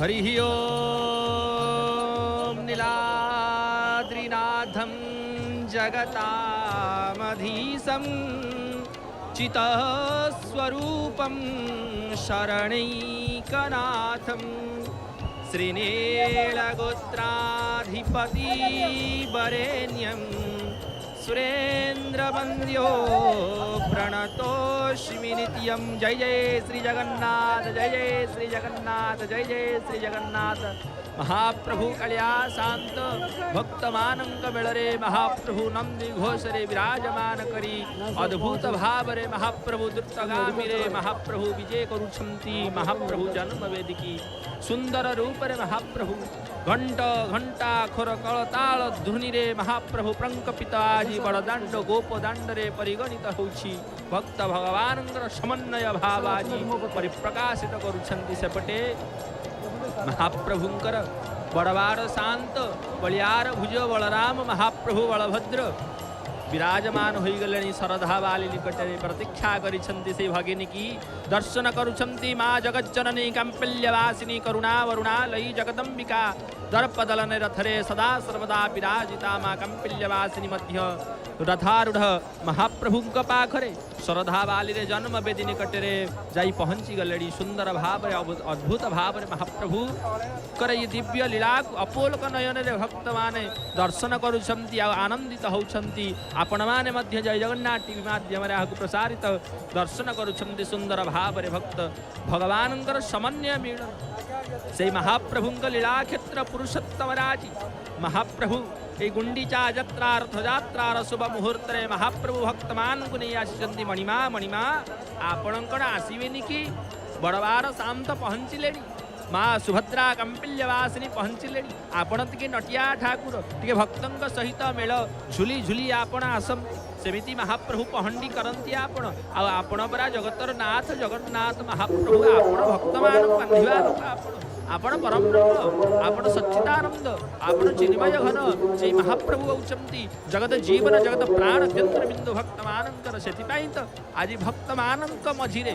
हरि ओम नीलाद्रिनाथं जगतामधीशं चितस्वरूपं शरणैकनाथं श्रीनीलगोत्राधिपति वरेण्यं सुरेन्द्रवन्द्यो प्रणतोऽस्मि नित्यं। जय जय श्री जगन्नाथ, जय जय श्री जगन्नाथ, जय जय श्री जगन्नाथ। महाप्रभु कल्या शांत भक्त मानंक मेलरे महाप्रभु नंदी घोषरे विराजमान करी अद्भुत भाव रे महाप्रभु द्रुतगामी रे महाप्रभु विजय करुछंती। महाप्रभु जन्म वेदिकी सुंदर रूप रे महाप्रभु घंट घंटा खोर कलताल ध्वनि रे महाप्रभु प्रंकपित आज बड़दाण्ड गोपदाण्ड रे परिगणित होछि। भक्त भगवान समन्वय भाव आज परिप्रकाशित करुछंती। सेपटे महाप्रभुंकर बड़वाड़ शांत बलियार भुज बलराम महाप्रभु बलभद्र विराजमान हो गले शरधा बाली निकटरे प्रतीक्षा करिछंती। से भगिनी की दर्शन करुछंती। माँ जगज्जननी कांपल्यवासिनी करुणा वरुणालयी जगदंबिका दर्पदलन रथरे सदा सर्वदा विराजिता। माँ कांपल्यवासिनी मध्य रथारूढ़ महाप्रभु पाखरे शरधा बाली रे जन्म वेदी निकटरे जाई पहुंची गले। सुंदर भाव अद्भुत भाव महाप्रभु कर ये दिव्य लीला अपोलक नयन रे भक्त माने दर्शन करुछंती आनंदित होउछंती। आपण माने मध्य जय जगन्नाथ टीवी माध्यम रे आकु प्रसारित दर्शन करुछंती। सुंदर भाव रे भक्त भगवानंकर समन्वय मिलन से महाप्रभुंक लीला क्षेत्र पुरुषोत्तम राजी महाप्रभु ए गुंडीचा यात्रा रथयात्रार शुभ मुहूर्त रे महाप्रभु भक्त मान को नहीं आसिचंती। मणिमा मणिमा आपणकर आसबेनि कि बड़वार शांत पहुँचले। माँ सुभद्रा कंपिल्यवासिनी पहुँचले। आपण टिके नटिया ठाकुर टिके भक्तंक सहित मेल झुली झुली आपण आसम सेमिति महाप्रभु पहंडी करती। आपण आपण परा जगतर नाथ जगन्नाथ महाप्रभु आपण भक्त मान बांधिबा आपण परम ब्रह्म आपण सच्चिदानंद आपण चिन्मय घन से महाप्रभु होउचंती। जगत जीवन जगत प्राण केन्द्र बिंदु भक्त मानंकर सेतिपाई तो आज भक्त मानंक मझिरे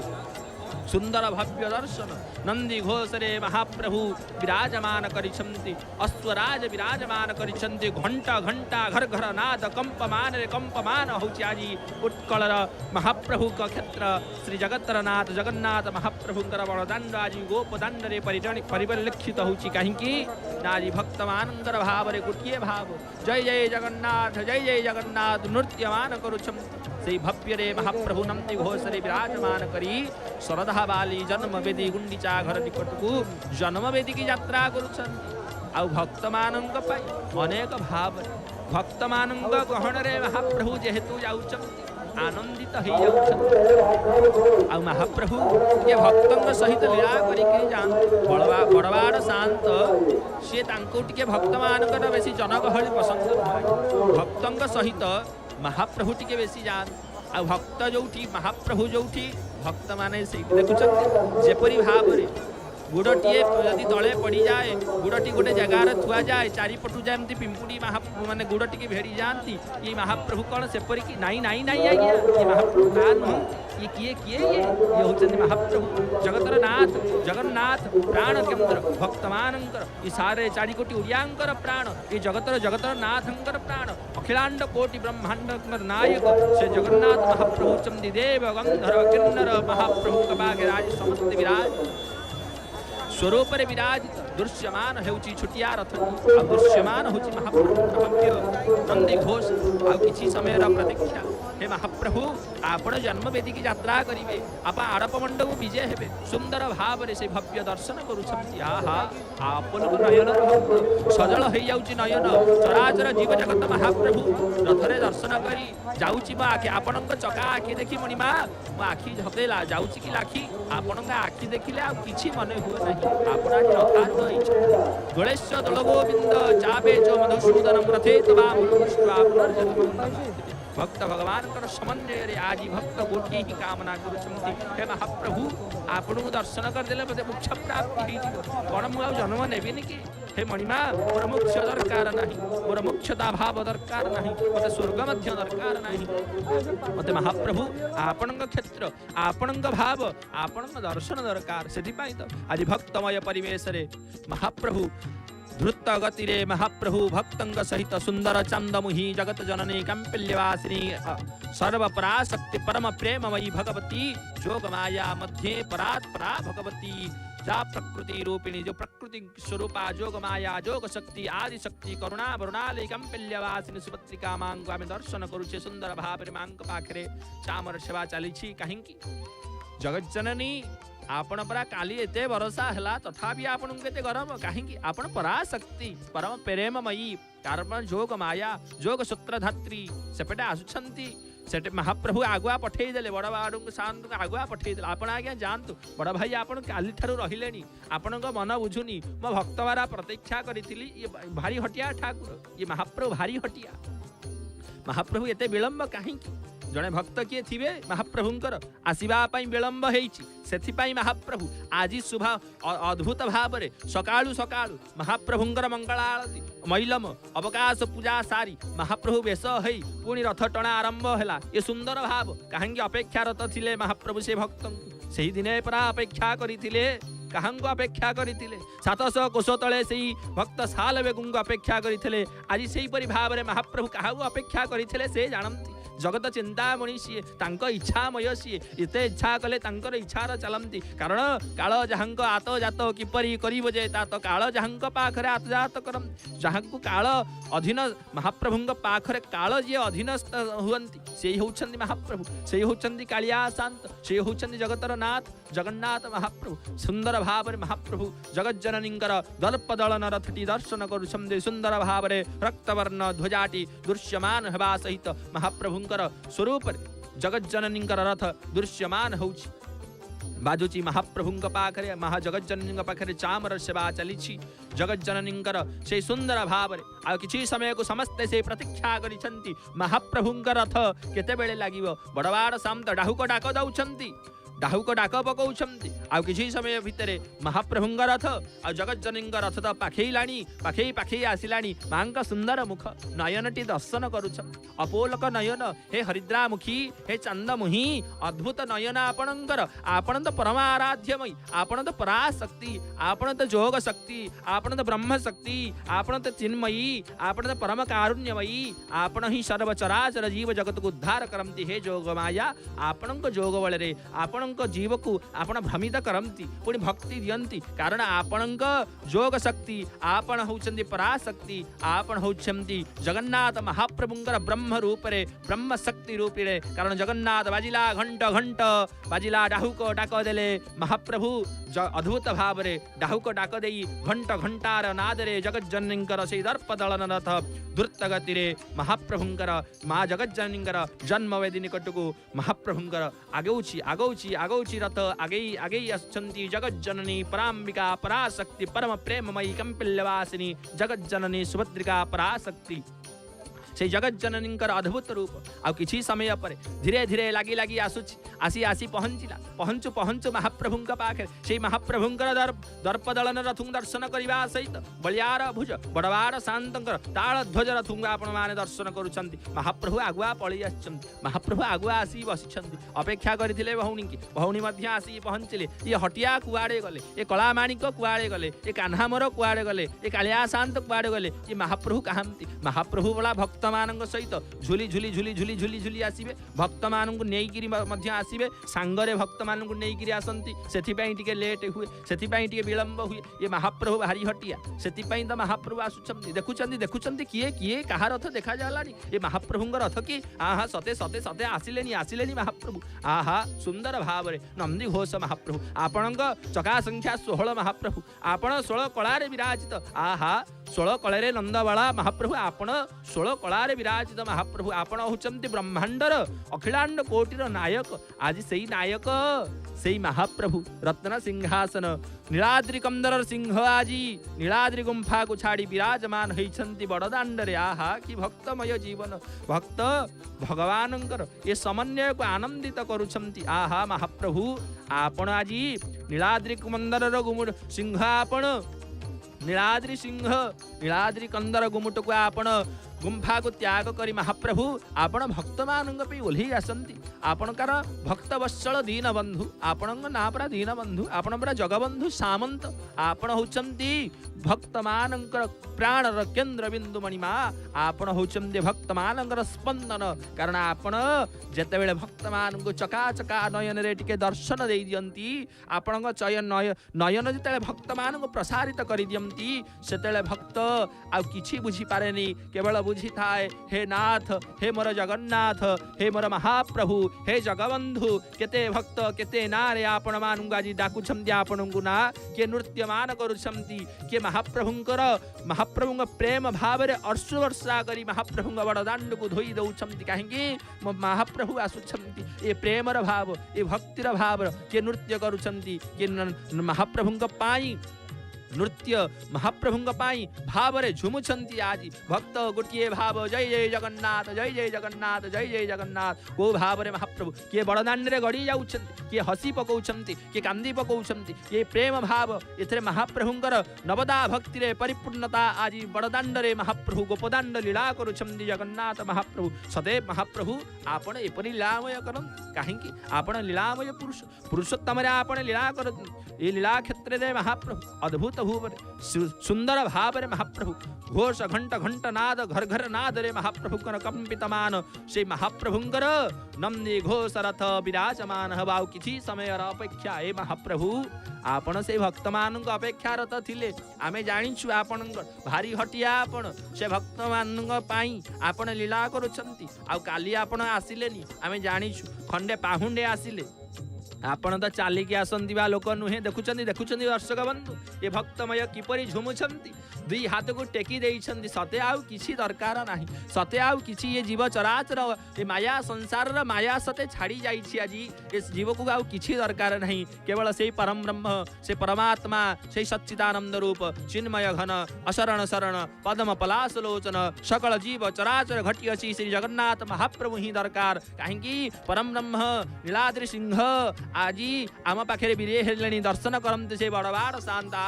सुंदर भव्य दर्शन नंदी घोषरे महाप्रभु विराजमान करिछंती। अश्वराज विराजमान करिछंती। घंटा घंटा घर घर नाद कंपमान रे कंपमान होउची। आज उत्कलर महाप्रभु का क्षेत्र श्री जगतरनाथ जगन्नाथ महाप्रभुंकर बड़दाण्ड आज गोपदाण्ड रे परिलक्षित होउची। कहीं आज भक्त मानंकर भाव रे गोटिए भाव जय जय जगन्नाथ जय जय जगन्नाथ नृत्यमान करुछंती। से भव्य रे महाप्रभु नंदी घोषरे विराजमान करी शरधा बाली जन्म वेदी गुंडीचा घर निकट को जन्म वेदी की यात्रा करुछंती। आउ भक्त मानंक पाई अनेक भाव भक्त मानंक गहन रे महाप्रभु जेहेतु जाउछंती आनंदित हो जाउछंती। आउ महाप्रभु ये भक्तंक सहित लीला करिके जान बड़वाड़ शांत से तांको टिके भक्त मानकर बेसी जनगहली पसंद भक्तंक सहित महाप्रभु टिके बेसी जान। आ भक्त जोठी महाप्रभु जोठी भक्त माने से देखुछंती जेपरी भाव रे गुड़टीए यदि तले पड़ी जाए गुड़टी गोटे जगार थुआ जाए चारिपटू जमती पिंपुड़ी माने गुड़टी की भेड़ी जाती। ये महाप्रभु कौन सेपरी की नाई नाई नाई आज्ञा ये महाप्रभु का नुह ये किए किए ये होचंती महाप्रभु जगतर नाथ जगन्नाथ प्राण केन्द्र भक्त मानंकर ये सारे चारि कोटी ओडियांकर प्राण ये जगतर नाथंकर प्राण अखिलांड कोटि ब्रह्मांड नायक से जगन्नाथ महाप्रभु चंदी देव गंधर किन्नर महाप्रभु कबागे राज समस्त विराज स्वरूप विराज दृश्यमान होउची छुटिया रथ दृश्यमान होउची महाप्रभु भव्य नंदी घोष आ किछि समय प्रतीक्षा। हे महाप्रभु आपण जन्म वेदी की यात्रा करिवे आप आड़प मंडप विजय हेबे सुंदर भाव रे से भव्य दर्शन करुछंती। आहा आपनको नयन सजल हो जाउची नयन चराचर जीव जगत महाप्रभु रथरे दर्शन करी जाउची बा आखि आपणक चका आखि देखि मणिमा मो आखि झकेला जाउची कि लाखि आपणक आखि देखिले आ किछि मने हुए नहीं। आपण आज रथारूढ़ होइछ गणेश दलगोविंद चाबे च मधुसूदनम रथे तवा भक्त भगवान समन्वय रे आज भक्त गोटी ही कामना करुछंती। हे महाप्रभु आपन दर्शन करदेले मोक्ष प्राप्ति कौन मुझे जन्म नेबिनी कि हे मणिमा मोर मोक्ष दरकार नहीं, मोर मोक्षता भाव दरकार नहीं, मते स्वर्ग मध्य दरकार नहीं, मते महाप्रभु आपणଙ୍କ क्षेत्र आपणଙ୍କ भाव आपणଙ୍କ दर्शन दरकार। सेथिपाई तो आज भक्तमय परिवेश रे महाप्रभु द्रुत गति रे महाप्रभु भक्तंग सहित सुंदर चंदमुही जगत जननी कंपिल्यवासिनी सर्वपराशक्ति परम प्रेममयी भगवती जोग माया मध्य परात् परा भगवती जा प्रकृति रूपिणी जो प्रकृति स्वरूपा जोग माया जोग शक्ति आदि शक्ति करुणा वरुणालय कंपिल्यवासिनी सुभद्रिका मांग आम दर्शन करुचे सुंदर भाव मांग पाखे चामर सेवा चली कहीं जगत जननी आपण परा काली एते भरोसा हला तथापि आपण केते गरम कहीं आपण पराशक्ति परम प्रेममयी कारण जोग माया जोग सूत्रधात्री सेपटे आसुछंती सेटे महाप्रभु आगुआ पठेई देले बड़ बाड़ू शांत आगुआ पठेई देले आपण आज्ञा जानतु बड़ भाई आपण काली ठारू रहिलेनी आपण मन बुझुनी मो भक्तवारा प्रतीक्षा करिथिली ये भारी हटिया ठाकुर ये महाप्रभु भारी हटिया महाप्रभु एते विलंब कहीं जड़े भक्त किए थे महाप्रभुंकर आसवा विलंब होती महाप्रभु आज शुभा अद्भुत भाव में सकाळू सकाळू महाप्रभुंकर मंगल आरती मैलम अवकाश पूजा सारी महाप्रभु बेश होई पुणी रथ टणा आरंभ है ये सुंदर भाव कहीं अपेक्षारत थिले महाप्रभु से भक्त से दिने परा अपेक्षा करथिले काहांको अपेक्षा करथिले 700 कोश तले से भक्त साल बेगुं अपेक्षा करथिले आज से भाव में महाप्रभु काहाको अपेक्षा करथिले से जानती जगत चिंतामणि सी इच्छामय सी एते इच्छा कले तांकर इच्छार चलती कारण काल जहां आत जात किपरि करिबो जे तात काल जहां पाखरे आतजात करम जहां काल अधीन महाप्रभु पाखरे काल जे अधीनस्थ हुअंती से होउछंती महाप्रभु से होउछंती कालिया शांत से होउछंती जगतर नाथ जगन्नाथ महाप्रभु सुंदर भाव में महाप्रभु जगत जननींकर दर्प दलन रथटी दर्शन करुछंती सुंदर भाव में रक्तवर्ण ध्वजाटी दृश्यमान हेबा सहित महाप्रभु स्वरूप जगत जननींकर रथ दृश्यमान होउछि बाजुची महाप्रभु पाखरे महाजगत जननी पाखरे चामर सेवा चली जगत जननींकर से सुंदर भाव आ किछि समय को समस्ते से प्रतीक्षा करिसंती महाप्रभुंकर रथ केते बेले लागिवो बड़वाड़ सामत डाहुक डाक दउछंती डाहुक डाक पकाउछंती आ किछि समय भितरे महाप्रभुंग रथ आ जगत जननींग रथ तो पाखेइलाणी पाखेई पाखेई आसिलाणी मांका सुंदर मुख नयनटी दर्शन करुछ अपोलक नयन हे हरिद्रामुखी हे चंदमुही अद्भुत नयन आपणंकर आपण तो परमाराध्यमयी आपण तो पराशक्ति आपण तो जोग शक्ति आपण तो ब्रह्म शक्ति आपण तो चिन्मयी आपण तो परम कारुण्यमयी आपण ही सर्वचराचर जीव जगत को उद्धार करमती हे जोग माया आपणंक जोग बळे आपण जीव को आपण भ्रमित करमती पुणी भक्ति दियंती कारण आपणंक जोग शक्ति आपण होउछंती पराशक्ति आपण होउछंती जगन्नाथ महाप्रभुंकर ब्रह्म रूप रे ब्रह्म शक्ति रूप रे कारण जगन्नाथ बाजिला घंट घंट बाजिला डाहुक डाक देले महाप्रभु अद्भुत भाव रे डाहुक डाक देई घंट घंटार नाद रे जगत जननींकर से दर्प दलन रथ द्रुत गति रे महाप्रभुंकर मां जगत जननींकर जन्म वेदी निकट को महाप्रभुंकर आगौची आगौची आगौची रथ आगे आगे आसुछंती जगत जननी पराम्बिका पराशक्ति परम प्रेममयी कंपिल्यवासिनी जगत जननी सुभद्रिका पराशक्ति से जगत जननींकर अद्भुत रूप आ किछि समय पर धीरे धीरे लागी लागी आसुछि आसी आसी पहुंचिला पहुंचु पहुंचु महाप्रभुंक पाखे से महाप्रभुंकर दर्प दलन रथुं दर्शन करिबा सहित बलियार भुज बड़वाड़ शांतंकर ताल ध्वज रथुं आपण माने दर्शन करुछंती महाप्रभु आगुआ पळी आछंती महाप्रभु आगुआ आसी बसिछंती अपेक्षा करिथिले भौणी की भौणी मध्य आसी पहुंचिले ये हटिया कुआड़े गले ये कला माणिक कुआड़े गले ये कान्हामर कुआड़े गले ये कालिया शांत कुआड़े गले ये महाप्रभु कहांती महाप्रभु बला भक्त मान सहित झुली झुली झुली झुली झुली झुली आसवे भक्त मानू नहीं आसवे सांगरे भक्त मानू नहीं आसती से लेट हुए से विलंब हुए ये महाप्रभु भारी हटिया से तो महाप्रभु आसुंच देखुं देखुं किए किए कहा रथ देखा जालानी ये महाप्रभु रथ कि आहा सते सते सते आसिले आसिले महाप्रभु आहा सुंदर भाव में नंदी घोष महाप्रभु आपण चका संख्या 16 महाप्रभु आपण 16 कलारे विराजित आहा 16 कलारे नंदबाला महाप्रभु आपण 16 कलारे विराजित महाप्रभु आपण होचंती ब्रह्मांडर अखिलांड कोटिर नायक आज सही नायक सही महाप्रभु रत्न सिंहासन नीलाद्रि कंदर सिंह आजी नीलाद्रि गुंफा को छाड़ी विराजमान होइछंती बड़दांड रे आहा कि भक्तमय जीवन भक्त भगवानंकर ये समन्वय को आनंदित करुछंती आहा महाप्रभु आपण आजी नीलाद्रि कंदर गुमुर सिंह आपण नीलाद्रि सिंह नीलाद्रि कंदर गुमुट को आपण गुंफा को त्याग करी महाप्रभु आपण भक्त मान ओह्लि आसती आपणकर भक्त वत्सल दीन बंधु आपण ना परा दीन बंधु आपण परा जगबंधु सामंत आपण होचंती भक्त मानकर प्राणर केंद्र बिंदु मणिमा आपण होचंती भक्त मानकर स्पंदन कारण आपण जेतेबेले भक्त मान को चका चका नयन रे टिके दर्शन दे दियंती आपण चयन नयन जेतेबेले भक्त मान को प्रसारित करि दियंती सेतेबेले भक्त आ किछि बुझी पारेनी केवल बुझी थाए हे नाथ हे मोर जगन्नाथ हे मोर महाप्रभु हे जगबंधु केते भक्त केते नारे आपण मानू आज डाकुछंती आपणଙ୍କୁ ना के नृत्य मान करुछंती के महाप्रभुଙ୍କ प्रेम भाव रे अर्शु वर्षा करी महाप्रभुଙ୍କ बड़ दांड को धोई दउछंती काहेकि महाप्रभु आसुछंती ए प्रेमर भाव ए भक्तिर भाव के नृत्य करुछंती के महाप्रभुଙ୍କ पाई नृत्य महाप्रभुଙ୍କ पाई भाव रे झुमुछंती आज भक्त गोटिए भाव जय जय जगन्नाथ जय जय जगन्नाथ जय जय जगन्नाथ को भाव रे महाप्रभु किए बड़दांड रे गड़ी जाउछंती किए हसी पकाउछंती किए कांदी पकाउछंती ये प्रेम भाव एथरे महाप्रभुଙ୍କର नवदा भक्ति रे परिपूर्णता आज बड़दांड रे महाप्रभु गोपदांड लीला करुछंती जगन्नाथ महाप्रभु सदैव महाप्रभु आपण एपरि लीलामय करन काहेकि आपण लीलामय पुरुषोत्तम रे आपण लीला कर ये लीला क्षेत्र रे महाप्रभु अद्भुत सुंदर भाव रे महाप्रभु घोष घंट घंट नाद घर घर नाद रे महाप्रभु कंपित मान से महाप्रभुंकर नंदी घोष रथ विराजमान हवाउ किछि समय अपेक्षा ए महाप्रभु आपण से भक्त मान अपेक्षा रत थिले आमे जानिछु आपण भारी हटिया आपण से भक्त मान पाई आपण लीला करुछंती आ काली आपण आसिलेनी आमे जानिछु खंडे पाहुंडे आसिले आपण तो चालिकी आसंती बा लोक नुहे देखुचंती दर्शक बंधु ये भक्तमय किपरि झुमुछंती दुई हाथ को टेकी देइछंती सते आउ किछि दरकार नाही सते आउ किछि ये जीव चराचर ये माया संसार र माया सते छाड़ी जाइछि आजी इस जीव को आउ किछि दरकार नाही केवल से परम ब्रह्म से परमात्मा से सच्चिदानंद रूप चिन्मय घन अशरण शरण पद्म पलाश लोचन सकल जीव चराचर घटी अछि श्री जगन्नाथ महाप्रभु ही दरकार काहेकि परम ब्रह्म नीलाद्रि सिंह आजी आम पाखे बिरे हेलेनी दर्शन करते से बड़बाड़ शांता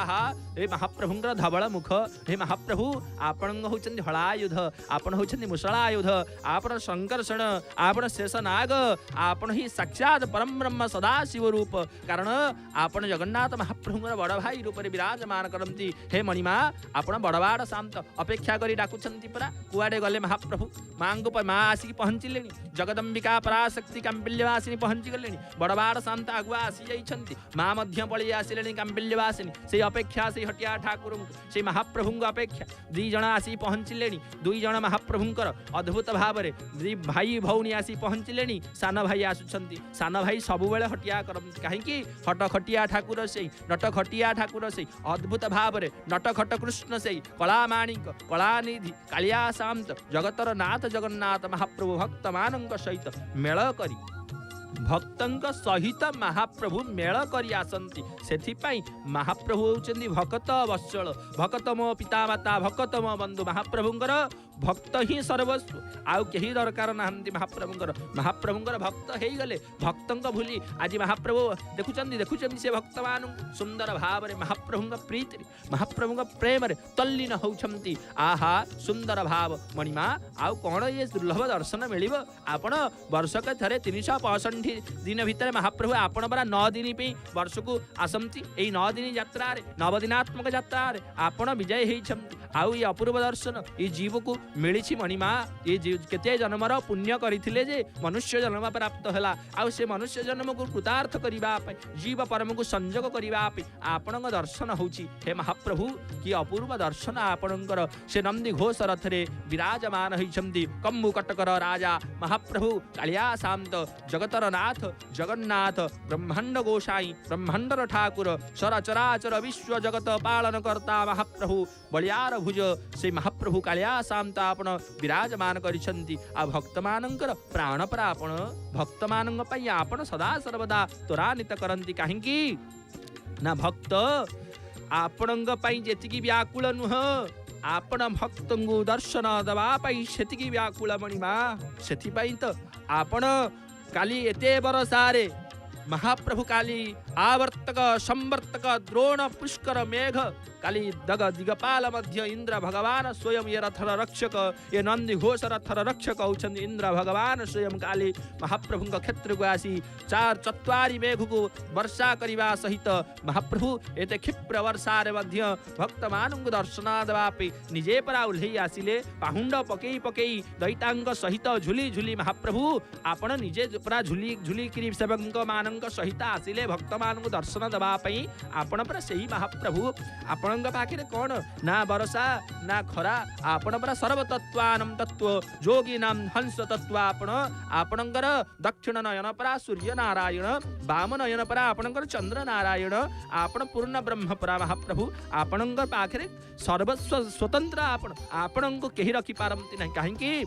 हे महाप्रभुंर धवल मुख हे महाप्रभु आपण होचंती हलायुध आपण होचंती मुसलायुध आपण संकर्षण आपण शेषनाग आपण ही साक्षात परम ब्रह्म सदाशिव रूप कारण आपण जगन्नाथ महाप्रभुंर बड़ भाई रूप विराजमान करती हे मणिमा आपण बड़बाड़ शांत अपेक्षा करी डाकुछंती परा कुआडे गले महाप्रभु मां को मां आसिक पहुंचिले जगदंबिका पराशक्ति कांपिल्यवासिनी पहुंची गले बड़बाड़ शांत आगुआ आसी जाइछंती मां मध्य पळी आसिलेनी कांपिल्यवासिनी से अपेक्षा से हटिया ठाकुर से महाप्रभु अपेक्षा दी जण आसी पहुंचिलेनी दुई जण महाप्रभुंकर अद्भुत भाव रे दी भाई भौणी आसी पहुंचिलेनी सान भाई आसुछंती सान भाई सब बेले हटिया करती काहेकि हट खटिया ठाकुर से नट खटिया ठाकुर से अद्भुत भाव रे नट खट कृष्ण से कला माणिक कलानिधि कालिया शांत जगतर नाथ जगन्नाथ महाप्रभु भक्त मानक सहित मेल करी भक्तंक सहित महाप्रभु मेल करी आसंती सेथिपाई महाप्रभु होचंदी भक्त वत्सल भक्त मो पिता माता भक्त मो बंधु महाप्रभुंकर भक्त ही सर्वस्व आउ केही दरकार नाहंती महाप्रभुंकर भक्त हेई गले भक्तंक भूली आज महाप्रभु देखुचंदी से भक्त मान सुंदर भाव रे महाप्रभुंक प्रीति महाप्रभुंक प्रेम रे तल्लीन होउछंती आहा सुंदर भाव मणिमा आउ कोन ये दुर्लभ दर्शन मिलिबो आपण वर्षक थरे 365 दिन भितर महाप्रभु आपण बरा 9 दिन पे वर्ष को आसंती एई 9 दिन यात्रा रे नवदिनात्मक यात्रा रे आपण विजय हेइछंती आउ ये अपूर्व दर्शन ये जीव को मिली मणिमा ये केते जन्मर पुण्य करथिले जे मनुष्य जन्म प्राप्त होला आउ से मनुष्य जन्म को कृतार्थ करिबा पय जीव परम को संजोग करिबा पय आपनक दर्शन होउची हे महाप्रभु की अपूर्व दर्शन आपनकर से नंदी घोष रथ रे विराजमान होइछंती कम्बु कटकर राजा महाप्रभु कालिया शांत जगतर नाथ जगन्नाथ ब्रह्मांड गोसाई ब्रह्मांडर ठाकुर सरचराचर विश्व जगत पालन करता महाप्रभु बलियार भुज से महाप्रभु कालिया शांत आपण विराजमान करिसंती आ भक्त मानंकर प्राण प्रापण भक्त मानंग पई आपण सदा सर्वदा त्वरान्वित करंती काहेकि ना भक्त आपणंग पई जेतिकी व्याकुल नुह आपण भक्तंगु दर्शन दवा पई सेतिकी व्याकुल मणिमा सेति पई त आपण काली एते बरसारे महाप्रभु काली आवर्तक संवर्तक द्रोण पुष्कर मेघ काली दग दिगपाल मध्य इंद्र भगवान स्वयं ये रथर रक्षक ये नंदी घोष रथर रक्षक होउछन्ति इंद्र भगवान स्वयं काली महाप्रभु क्षेत्र को आसी चार चत्वारी मेघ को वर्षा करने सहित महाप्रभु एते क्षिप्र वर्षा मध्य भक्त मानक दर्शन देवापी निजे परा उल्लई आसिले पाहुंड पकई पकई दैतांग सहित झुली झुली महाप्रभु आपण निजे परा झुली झुली किरी सेवक मानक सहित आसिले भक्त मानक दर्शन देवाई आपण परा सही महाप्रभु आपण पाखे कौन ना बरसा ना खरा आपण परा सर्वतत्वानम तत्व जोगी नाम हंस तत्व आपणकर दक्षिण नयन परा सूर्य नारायण वाम नयन परा आपणकर चंद्र नारायण आपण पूर्ण ब्रह्म परा महाप्रभु आपणकर पाखे सर्वस्व स्वतंत्र आपण को केही रखी पारंती नहीं कहीं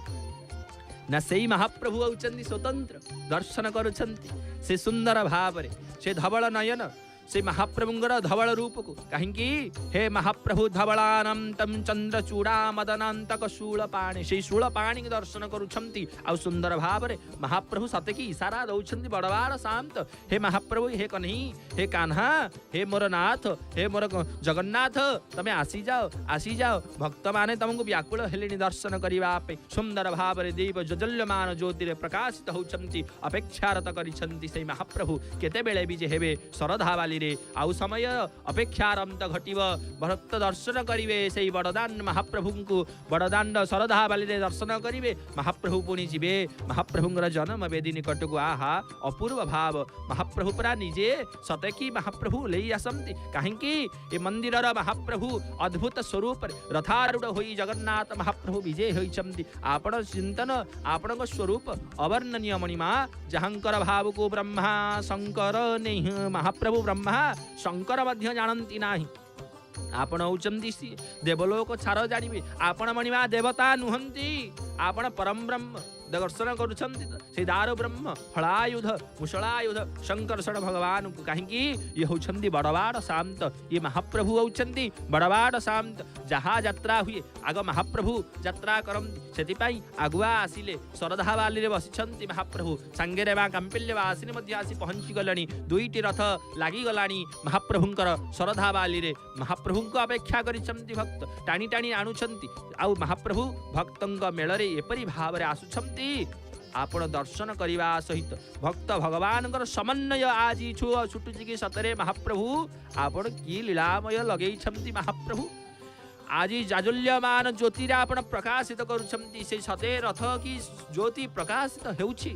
ना सेई महाप्रभु होउचंदी स्वतंत्र दर्शन करुछंती से सुंदर भाव से धवल नयन से महाप्रभुंगर धवल रूप को कहीं हे महाप्रभु धवलानंतम चंद्र चूड़ा मदनांतक शूलपाणी से शूलपाणी दर्शन करुछंती आ सुंदर भाव रे महाप्रभु सते की इशारा दउछंती बड़वाड़ शांत हे महाप्रभु हे कन्ही हे कान्हा हे मोर नाथ हे मोर जगन्नाथ तमे आसी जाओ भक्त माने तुमको व्याकुल हेलेनी दर्शन करिवा पे सुंदर भाव रे देव जजल्यमान ज्योति रे प्रकाशित होउछंती अपेक्षारत करिछंती से महाप्रभु केते बेले भी जे हेबे सरधावाली आउ समय अपेक्षारंत घटिव भक्त दर्शन करिवे से बड़दान महाप्रभु को बड़दाण्ड शरधावाली दर्शन करिवे महाप्रभु पुणी जीवे महाप्रभुंर जन्म वेदी निकट को आहा अपूर्व भाव महाप्रभु परा निजे सतेकी महाप्रभु लई आसंती कहीं ए मंदिर महाप्रभु अद्भुत स्वरूप रथारूढ़ होई जगन्नाथ महाप्रभु विजय होइछंती आपण चिंतन आपण स्वरूप अवर्णनीय मणिमा जहांकर भाव को ब्रह्मा शंकर नहीं महाप्रभु ब्रह्मा शंकर मध्य जानती नाही आपण होउचंती देवलोक छार जानिबे आपण मणिमा देवता नुहंती आपण परम ब्रह्म दर्शन करुछंती से दार ब्रह्म फलायुध मुसलायुध शंकरषण भगवान को कहीं ये होउछंती बड़वाड़ शांत ये महाप्रभु होउछंती बड़वाड़ शांत जहाँ यात्रा हुए आग महाप्रभु यात्रा करंती सेतिपाई आगुआ आसिले शरधावाली रे बसिछंती महाप्रभु सांगेरे बा कंपिल्य आसिने मध्य आसी पहुंची गलानी दुईटी रथ लागी गलानी महाप्रभुंकर शरधावाली रे महाप्रभु को अपेक्षा करिछंती भक्त टाणी टाणी आणुछंती आउ महाप्रभु भक्तंग मेलरे एपरि भाव रे आसुछंती आपण दर्शन करने सहित भक्त भगवान समन्वय आज छुटुची कि सतरे महाप्रभु आपण की लीलामय लगे महाप्रभु आज जाजुल्यमान ज्योति आपण प्रकाशित करुछंती से सते रथ की ज्योति प्रकाशित हेउछि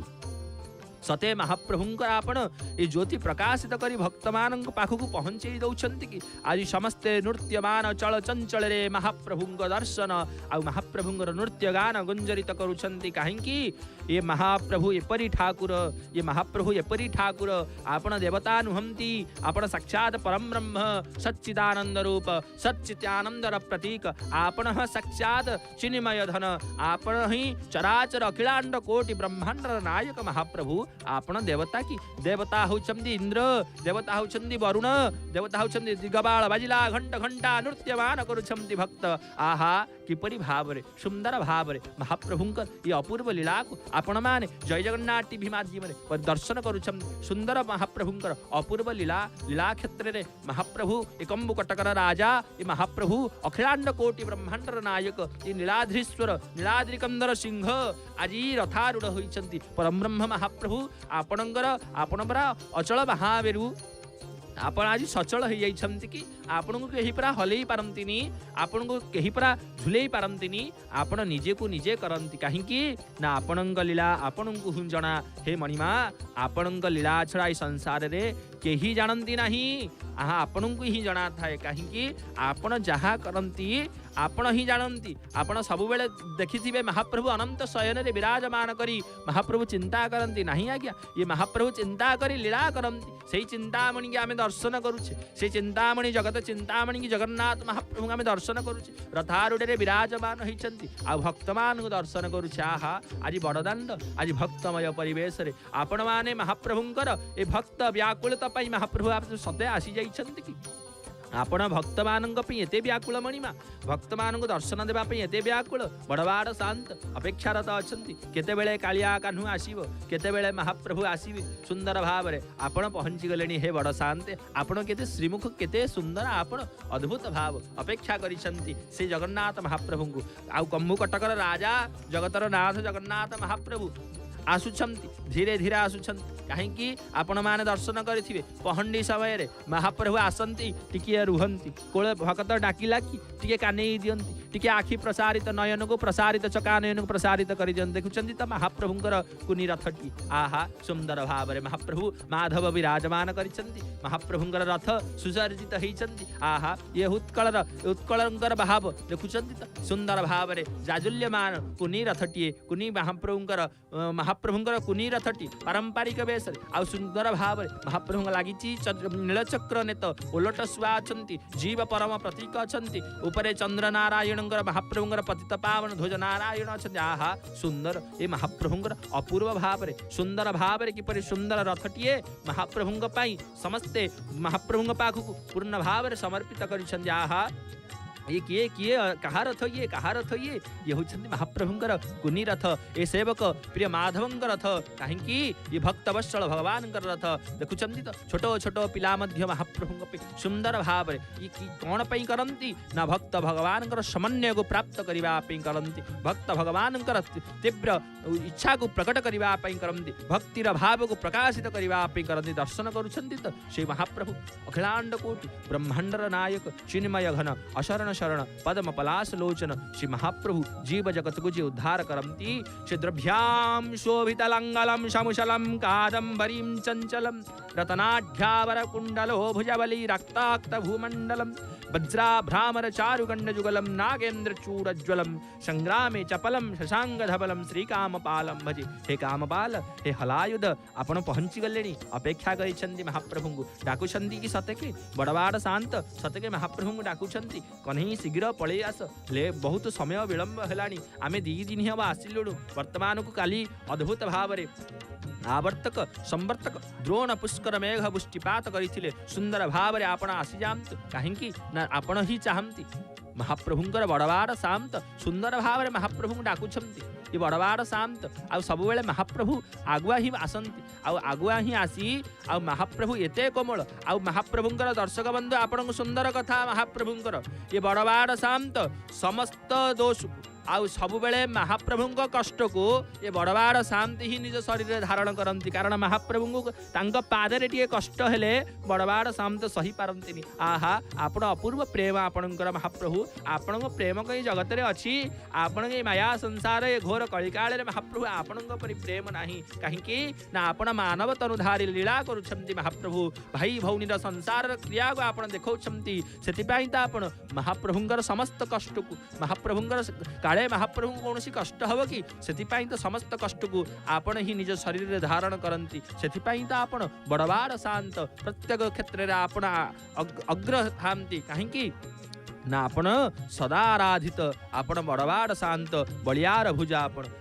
सते महाप्रभुंकर आपण ये ज्योति प्रकाशित करी भक्त मान पाखक पहुंचे दौरान कि आज समस्ते नृत्यमान चल चंचल रे महाप्रभुंक दर्शन आ महाप्रभुंकर नृत्य गान गुंजरित करुछंती कहीं ये महाप्रभु एपरी ठाकुर ये महाप्रभु एपरी ठाकुर आपण देवता नुहंती आपण साक्षात परम ब्रह्म सच्चिदानंद रूप सच्चित्यानंदर प्रतीक आपण साक्षात चिन्मय धन आपण ही चराचर अखिलांड कोटि ब्रह्मांड नायक महाप्रभु आपण देवता की देवता होउछंती इंद्र देवता होउछंती वरुण देवता होउछंती दिगबाल बाजिला घंट घंटा नृत्यमान करुछंती भक्त आहा किपरि भाव रे सुंदर भाव रे महाप्रभुंकर ये अपूर्व लीला को आपण माने जय जगन्नाथ टीवी माध्यम रे दर्शन करुछंती सुंदर महाप्रभुंकर अपूर्व लीला लीला क्षेत्र रे महाप्रभु एकम्बु कटकर राजा ये महाप्रभु अखिलांड कोटि ब्रह्मांड नायक ये नीलाद्रीश्वर नीलाद्रिकंदर सिंह आज रथारूढ़ होइछंती परम ब्रह्म महाप्रभु आपणकर आपण परा अचल महावेरु आपण आज सचल हो जाइछंती कि आपण को केही परा हलई पारंतिनी आपण को केही परा झुलेई पारंतिनी आपण निजे को निजे करंती कहीं ना आपणंक लीला आपण को हुंजना हे मणिमा आपणंक लीला छड़ा ई संसार रे केही जानती नहीं आहा आपण को ही जना थाए कहीं आपण जहा करंती आपण ही जानती आपण सब बेले देखिथिबे महाप्रभु अनंत शयन रे विराजमान करी महाप्रभु चिंता करंती नहीं आज्ञा ये महाप्रभु चिंता करी लीला करंती से चिंतामणि के आमे दर्शन करुचे से चिंतामणि जगत चिंतामणि की जगन्नाथ महाप्रभु आमे दर्शन करुचे रथारूढ़ रे विराजमान होइछंती आ भक्तमान को दर्शन करुचे आहा आज बड़दाण्ड आज भक्तमय परिवेश रे आपण माने महाप्रभुंकर ए भक्त व्याकुलता पई महाप्रभु आप सते आसी जाइछंती कि आपण भक्त मानक एते व्याकुल मणिमा भक्त मानक दर्शन देवाई एते व्याकुल बड़वाड़ शांत अपेक्षारत अच्छा केतेबेले कालिया कान्हू आसव केतेबेले महाप्रभु आसवे सुंदर भाव में आपण पहुँची गले हे बड़ शांत आपण केते श्रीमुख केते सुंदर आपण अद्भुत भाव अपेक्षा करिसंती से जगन्नाथ महाप्रभु को आउ कम्बु कटकर राजा जगतर नाथ जगन्नाथ महाप्रभु आसुछंती धीरे धीरे आसुछंती कहीं आपण माने दर्शन करिथिबे पहंडी समय रे महाप्रभु आसंती टिके रुहंती कोले भक्त डाकिला कि टिके कानेई दियंती टिके आखि प्रसारित नयन को प्रसारित चका नयन को प्रसारित करि दियंती देखुछंती त महाप्रभुंकर कुनी रथटी आहा सुंदर भाव रे महाप्रभु माधव विराजमान करिसंती महाप्रभुंकर रथ सुसर्जित होइसंती आहा ये उत्कलंकर भाव देखुछंती त सुंदर भाव रे जाजुल्यमान कुनी रथटी कुनी महाप्रभुंकर कुनी रथटी पारंपरिक बेस आ सुंदर भाव महाप्रभु लगी नीलचक्र नेत ओलट शुआ अच्छा जीव परम प्रतीक अच्छा उपरे चंद्र नारायण महाप्रभुंर पतित पावन ध्वज नारायण अच्छा आहा सुंदर ये महाप्रभुंर अपूर्व भाव सुंदर भाव किपरि सुंदर रथटीए महाप्रभु समस्ते महाप्रभु पाखक पूर्ण भाव समर्पित कर आहा ये किए कहा रथ ये होचंती महाप्रभुंकर कुनी रथ ए सेवक प्रिय माधवंकर रथ कहीं ये भक्तवत्सल भगवान रथ देखुचंती तो छोट छोट पिला मध्य महाप्रभु सुंदर भाव ये कौन पई करंती ना भक्त भगवान समन्वय को प्राप्त करने करंती भक्त भगवान तीव्र इच्छा को प्रकट करने करंती भक्तिर भाव को प्रकाशित करने करंती दर्शन करुछंती तो श्री महाप्रभु अखिलांड कोटि ब्रह्मांडर नायक चिन्मय घन अशरण शरण पद्म पलाश लोचन श्री महाप्रभु जीव जगत को जी उद्धार करंती श्री द्रभ्याम शोभित लंगलम शमुशलम कादंबरीम चंचलम रतनाढ्यावर कुंडलो भुजबली रक्ताक्त भूमंडलम वज्राभ्रामर चारुगंड जुगलम नागेंद्र चूड़ज्वलम संग्रामे चपलम शशांग धबलम श्री कामपालम भजे हे कामपाल हे हलायुध आपण पहुंची गले अपेक्षा कर महाप्रभु को डाकुछंती कि सतके बड़वाड़ शांत सतके महाप्रभु को डाकुछंती कन्हई शीघ्र पलि आस ले बहुत समय विलंब हेलानी आमे दी दिन हम आसिलुणु वर्तमान को काली अद्भुत भाव रे आवर्तक संवर्तक द्रोण पुष्कर मेघ पुष्टिपात करथिले सुंदर भाव रे आपण आसी जांत कहीं ना आपण ही चाहंती महाप्रभुंकर बड़वाड़ शांत सुंदर भाव में महाप्रभु डाकुछंती ये बड़वाड़ शांत आ सब बेले महाप्रभु आगुआ ही आसंती आगुआ ही आसी आ महाप्रभु एते कोमल आ महाप्रभुंकर दर्शक बंधु आपण सुंदर कथा महाप्रभुंकर ये बड़वाड़ शांत समस्त दोष आउ सब बेले महाप्रभु कष्ट को ये बड़वाड़ शांति ही निज शरीर धारण करती कारण महाप्रभु को पादरे टे कष्ट हेले बड़वाड़ शांत सही पारंतिनी आहा आपण अपूर्व प्रेम आपणकर महाप्रभु आपण प्रेम कहीं जगत में अच्छी आपण माया संसार ये घोर कलिकाल महाप्रभु आपण परि प्रेम नाही कहीं ना आपण मानव तनुधारी लीला करुछंती महाप्रभु भाई भौनीर संसार क्रिया को आपण देखौछंती सेतिपाई त आपण महाप्रभुंकर समस्त कष्ट को महाप्रभुंकर काले महाप्रभु कौन कष्ट हम कि से तो समस्त कष्ट को आपण ही निज शरीर धारण करती से तो आपण बड़वाड़ शांत प्रत्येक क्षेत्र में आपण अग्र था कहीं ना आपण सदा आराधित आपण बड़वाड़ शांत बलियार भुजा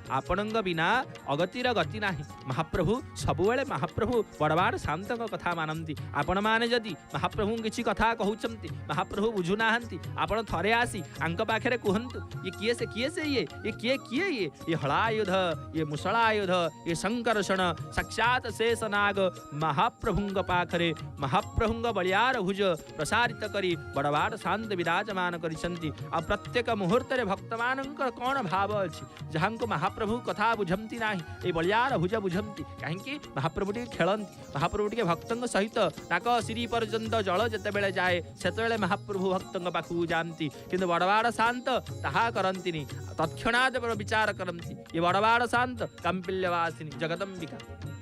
आपण बिना अगतिर गति नाही महाप्रभु सबुबले महाप्रभु बड़वाड़ शांत कथा मानती आपण माने जदि महाप्रभु किसी कथा कहउचंती महाप्रभु बुझु नाहंती आपण थरे आसी आंक पाखरे कहंतु ये किए से ये किए ये हलायुध ये मुसलायुध ये संकर्षण साक्षात शेषनाग महाप्रभुंग पाखरे महाप्रभुंग बलियार भुज प्रसारित करी बड़वाड़ शांत विराजमान करिसंती आ प्रत्येक मुहूर्त रे भक्त मानकर कौन भाव अछि जहां को महाप्रभु कथा बुझंती नाही ए बलियार भुज बुझंती कहीं महाप्रभु टी खेलंती महाप्रभु टी भक्तंग सहित नाक श्री पर्यंत जल जते बेले जाए सेते महाप्रभु भक्तंग पाखु जानती किंतु बड़वाड़ शांत ताहा करंतीनी तत्क्षणात् विचार करंती ये बड़वाड़ शांत कांपिल्यवासिनी जगदंबिका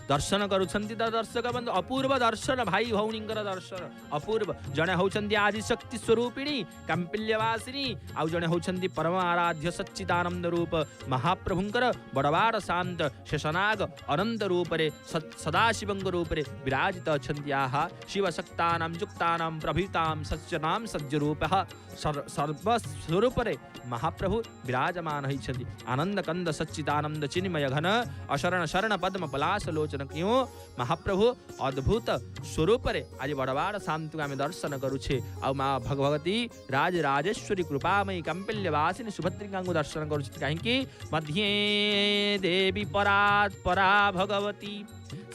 दर्शन करुछंती दर्शक बंधु अपूर्व दर्शन भाई भौणींकर दर्शन अपूर्व जड़े होचंती आदिशक्ति स्वरूपिणी कांपिल्यवासिनी आउ जड़े होचंती परम आराध्य सच्चिदानंद रूप महाप्रभुंकर बड़वाड़ शांत शेषनाग अनंत रूप रे सदाशिवंग रूप रे विराजित अछंती आहा शिवशक्तानां युक्तानां प्रभृतां सच्चनां सज्ज रूपः सर्वस्वरूप रे महाप्रभु विराजमान होइछंती आनंद कंद सच्चिदानंद चिन्मय घन अशरण शरण पद्म पलाश लोचन दर्शन क्यों महाप्रभु अद्भुत स्वरूप रे आज बड़वाड़ शांति को आम दर्शन करुछे आ माँ भगवती राज राजेश्वरी कृपामयी कंपिल्यवासिनी सुभद्रिका को दर्शन करुछे कहीं मध्ये देवी परात् परा भगवती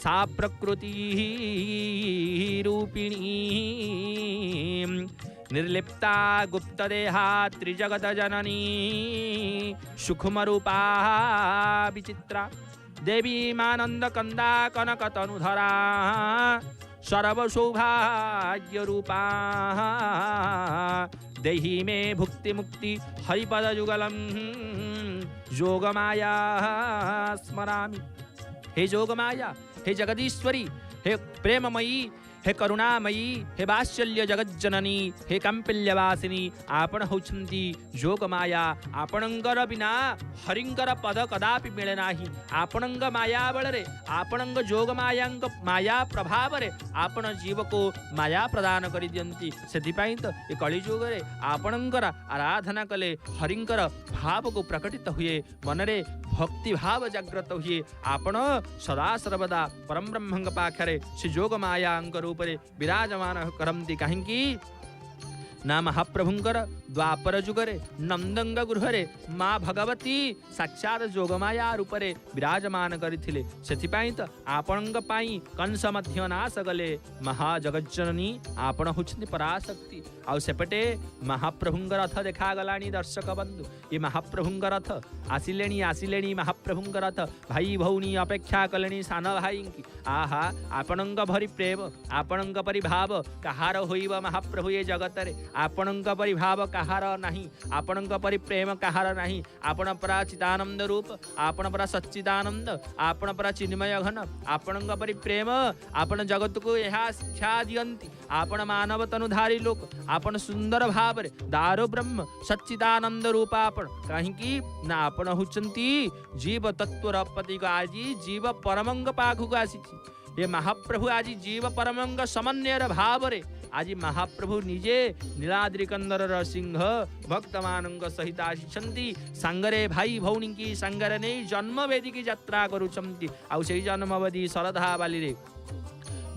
सा प्रकृति रूपिणी निर्लिप्ता गुप्त देहा त्रिजगत जननी सुखम रूपा विचित्रा देवी मानंद कंदा कनक तनुधरा सर्व सौभाग्य रूपा देहि में भुक्ति मुक्ति हरिपद जुगलम जोगमाया स्मरामि। हे जोगमाया, हे जगदीश्वरी, हे प्रेममयी, हे करुणामयी, हे वात्सल्य जगज्जननी, हे कंपिल्यवासिनी आपण होछंती जोगमाया। आपणंगर बिना हरिंकर पद कदापि मिले नाही। आपणंग माया बलरे आपणंग जोगमायांग माया प्रभाव रे आपण जीव को माया प्रदान करि दियंती। सेथिपाई तो ए कलिजुग रे आपणंगर आराधना कले हरिंकर भाव को प्रकटित हुए, मनरे भक्ति भाव जागृत हुए। आपण सदा सर्वदा परम ब्रह्मंग पाखरे श्री जोगमायांग रूपरे विराजमान करंती। कहीं ना महाप्रभुंकर द्वापर जुगरे नंदंग गृहरे माँ भगवती साक्षात जोगमाया रूपरे विराजमान करथिले। सेथिपाई तो आपणंग पाई कंस मध्य नाश गले महाजगज्जननी आपण होछंती पराशक्ति। आउ सेपटे महाप्रभुंग रथ देखा गलानी। दर्शक बंधु ये महाप्रभुंग रथ आसिलेनी आसिलेनी महाप्रभुंग रथ भाई भौनी अपेक्षा कलेनी सान भाई की। आहा आपणंग भरी प्रेम आपणंग परि भाव कहार होइबा महाप्रभु ये जगत रे। आपणंग परि भाव कहार नहीं, आपणंग परि प्रेम कहार नहीं। आपण परा चिदानंद रूप, आपण परा सच्चिदानंद, आपण परा चिन्मय घन, आपणंग परि प्रेम आपण जगत को यह शिक्षा दियंती। आपण मानव तनुधारी लोक, आपण सुंदर भाव रे दारो ब्रह्म सच्चिदानंद रूप। आपण कहीं ना आपण हुचंती जीव तत्वर पति आजी जीव परमंग पाखु को आसी। ये महाप्रभु आज जीव परमंग समन्वयर भाव रे आज महाप्रभु निजे नीलाद्रि कंदर सिंह भक्त मानंग सहित आसिछंती। सांगरे भाई भौणी की सांगरे नहीं जन्म वेदी की यात्रा करुछंती। आउ से जन्म वेदी शरधा बाली रे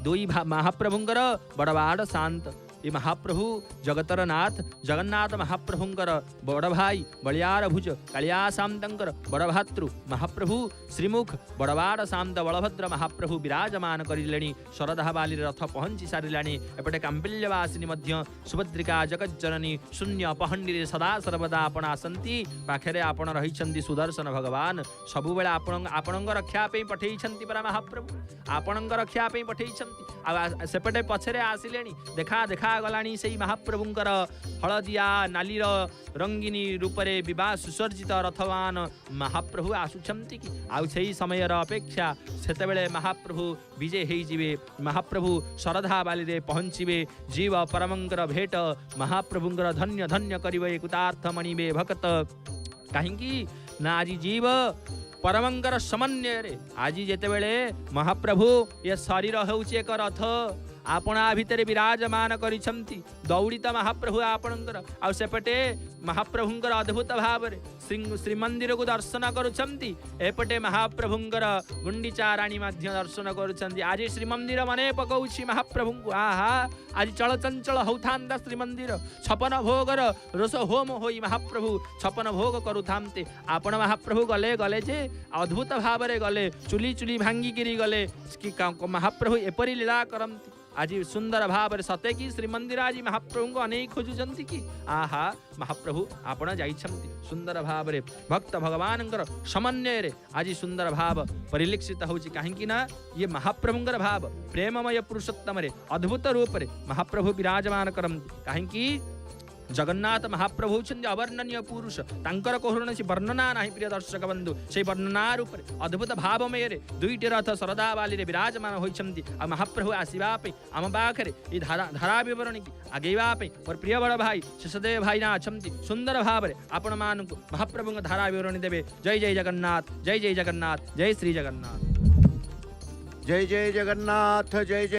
दुई महाप्रभुंकर बड़वाड़ शांत। ये महाप्रभु जगतर नाथ जगन्नाथ महाप्रभुंकर बड़ भाई बलियार भुज कालिया शांतंकर बड़ भातृ महाप्रभु श्रीमुख बड़वाड़ शांत बलभद्र महाप्रभु विराजमान करिलेनी। शरधा बाली रथ पहुंची सारिलानी। एपटे कांपिल्यवासिनी मध्य सुभद्रिका जगज्जननी शून्य पहंडी सदा सर्वदा आपण आसंती। पाखरे आपण रहिछंती सुदर्शन भगवान सबुबेला आपणंग रक्षा पे पठेइछंती परा महाप्रभु आपणंग रक्षा पे पठेइछंती। आ सेपटे पछरे आसिलेनी देखा देखा गलानी से महाप्रभुंकर हलदिया नालीर रंगिनी रूपरे विवाह सुसर्जित रथवान महाप्रभु आसुछंती कि आउ सेही समयर अपेक्षा सेतेबेले महाप्रभु विजय हेई जिवे। महाप्रभु शरधा बाली रे पहुंचीबे। जीव परमंकर भेट महाप्रभुंकर धन्य धन्य करिवे कुतार्थ मणिबे भक्त। कहीं ना आज जीव परमंकर समन्वय रे आज जेतेबेले महाप्रभु ये शरीर होउची एक रथ आपणा भितर विराजमान करिछंती। दौड़ित महाप्रभु आपणंकर आ सेपटे महाप्रभुंकर अद्भुत भाव रे श्रीमंदिर को दर्शन करुछंती। एपटे महाप्रभुंकर गुंडीचा रानी मध्य दर्शन करुछंती। आज श्रीमंदिर मने पकौछि महाप्रभु को। आहा आज चलचंचल होउथांता श्रीमंदिर 56 भोगर रस होम होई महाप्रभु 56 भोग करुथांते। आपण महाप्रभु गले गले जे अद्भुत भाव रे गले चुली चुली भांगी गिरी गले कि महाप्रभु एपरी लीला करंती। आज सुंदर भाव रे सते कि श्रीमंदिर आज महाप्रभु को अनेक खोजुचंती कि आहा महाप्रभु आपण जाइछंती। सुंदर भाव रे भक्त भगवानंकर समन्वय रे आज सुंदर भाव परिलक्षित होछि। कहीं ना ये महाप्रभुंकर भाव प्रेममय पुरुषोत्तम रे अद्भुत रूप रे महाप्रभु विराजमान करंती। कहीं जगन्नाथ महाप्रभु होछंती अवर्णनीय पुरुष तांकर कौनसी वर्णना नाही। प्रिय दर्शक बंधु से वर्णना रूप अद्भुत भावमय रे दुईटी रथ शरधा बाली रे विराजमान होइछंती। आ महाप्रभु आसीबा पे आम पाखरे ई धारा विवरण की आगेबा पे और प्रिय बड़ भाई शेषदेव भाई ना अछंती। सुंदर भाव रे आपण मानकु महाप्रभु धारा विवरण देबे। जय जय जगन्नाथ जय जय जगन्नाथ जय श्री जगन्नाथ जय जय जगन्नाथ जय जय